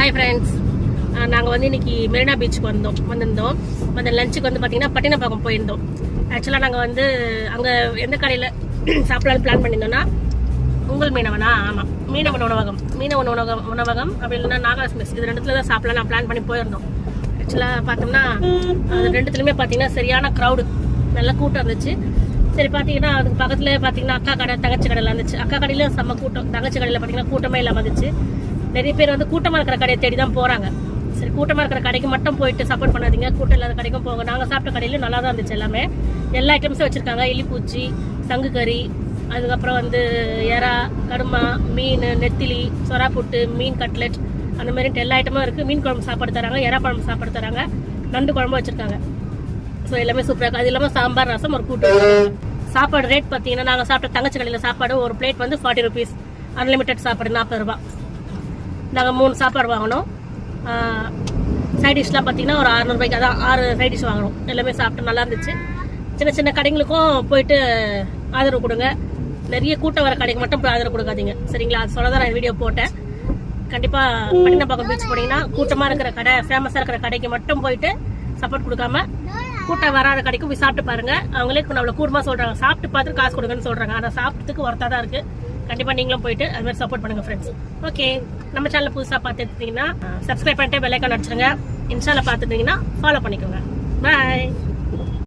Hi friends, நாங்கள் வந்து இன்னைக்கு மெரினா பீச்சுக்கு வந்திருந்தோம். அந்த லஞ்சுக்கு வந்து பார்த்தீங்கன்னா பட்டினப்பாக்கம் போயிருந்தோம். ஆக்சுவலாக நாங்கள் வந்து அங்கே எந்த கடையில் சாப்பிடலான்னு பிளான் பண்ணியிருந்தோம்னா உங்கள் மீனவனா, ஆமாம், மீனவன் உணவகம் அப்படி இல்லைன்னா நாகாஸ் மெஸ், இது ரெண்டுத்துல தான் சாப்பிடலாம் நான் பிளான் பண்ணி போயிருந்தோம். ஆக்சுவலாக பார்த்தோம்னா அது ரெண்டுத்துலையுமே பார்த்தீங்கன்னா சரியான க்ரௌடு, நல்ல கூட்டம் இருந்துச்சு. சரி பார்த்தீங்கன்னா அதுக்கு பக்கத்தில் பார்த்தீங்கன்னா அக்கா கடை தங்கச்சி கடையில் இருந்துச்சு. அக்கா கடையிலும் செம்ம கூட்டம், தங்கச்சி கடையில் பார்த்தீங்கன்னா கூட்டமே இல்லாமல் இருந்துச்சு. நிறைய பேர் வந்து கூட்டமாக இருக்கிற கடையை தேடி தான் போகிறாங்க. சரி, கூட்டமாக இருக்கிற கடைக்கு மட்டும் போயிட்டு சப்போர்ட் பண்ணாதீங்க, கூட்டம் இல்லாத கடைக்கும் போங்க. நாங்கள் சாப்பிட்ட கடையிலும் நல்லா தான் இருந்துச்சு. எல்லாமே எல்லா ஐட்டம்ஸும் வச்சுருக்காங்க. எலிப்பூச்சி, சங்கு கறி, அதுக்கப்புறம் வந்து எறா, கடுமா, மீன், நெத்திலி, சொரா புட்டு, மீன் கட்லெட், அந்த மாதிரிட்டு எல்லா ஐட்டமும் இருக்குது. மீன் குழம்பு சாப்பாடு தராங்க, எறா குழம்பு சாப்பாடு தராங்க, நண்டு குழம்பு வச்சுருக்காங்க. ஸோ எல்லாமே சூப்பராக இருக்குது. அது இல்லாமல் சாம்பார், ரசம், ஒரு கூட்டு. சாப்பாடு ரேட் பார்த்தீங்கன்னா நாங்கள் சாப்பிட்ட தங்கச்சி கடையில் சாப்பாடு ஒரு பிளேட் வந்து 40 rupees, அன்லிமிட்டட் சாப்பாடு 40 ரூபா. நாங்கள் 3 சாப்பாடு வாங்கினோம். சைட் டிஷ்லாம் பார்த்தீங்கன்னா ஒரு 600 ரூபாய்க்கு, அதான் 6 சைட் டிஷ் வாங்கணும். எல்லாமே சாப்பிட்டு நல்லா இருந்துச்சு. சின்ன சின்ன கடைங்களுக்கும் போயிட்டு ஆதரவு கொடுங்க. நிறைய கூட்டம் வர கடைக்கு மட்டும் போய் ஆதரவு கொடுக்காதீங்க, சரிங்களா? அது சொல்ல தான் நான் வீடியோ போட்டேன். கண்டிப்பாக பட்டினப்பாக்கம் பீச் போனீங்கன்னா கூட்டமாக இருக்கிற கடை, ஃபேமஸாக இருக்கிற கடைக்கு மட்டும் போயிட்டு சப்போர்ட் கொடுக்காம கூட்டம் வராத கடைக்கும் போய் சாப்பிட்டு பாருங்க. அவங்களே அவ்வளோ கூட்டமாக சொல்கிறாங்க, சாப்பிட்டு பார்த்துட்டு காசு கொடுங்கன்னு சொல்கிறாங்க. ஆனால் சாப்பிட்டதுக்கு ஒர்த்தாக தான் இருக்குது. கண்டிப்பாக நீங்களும் போயிட்டு அது மாதிரி சப்போர்ட் பண்ணுங்க ஃப்ரெண்ட்ஸ். ஓகே, நம்ம சேனல் புதுசாக பார்த்துருந்தீங்கன்னா சப்ஸ்கிரைப் பண்ணிட்டு பெல் ஐக்கான் அடிச்சிருங்க. இன்ஸ்டாவில் பார்த்துருந்தீங்கன்னா ஃபாலோ பண்ணிக்கோங்க. பாய்.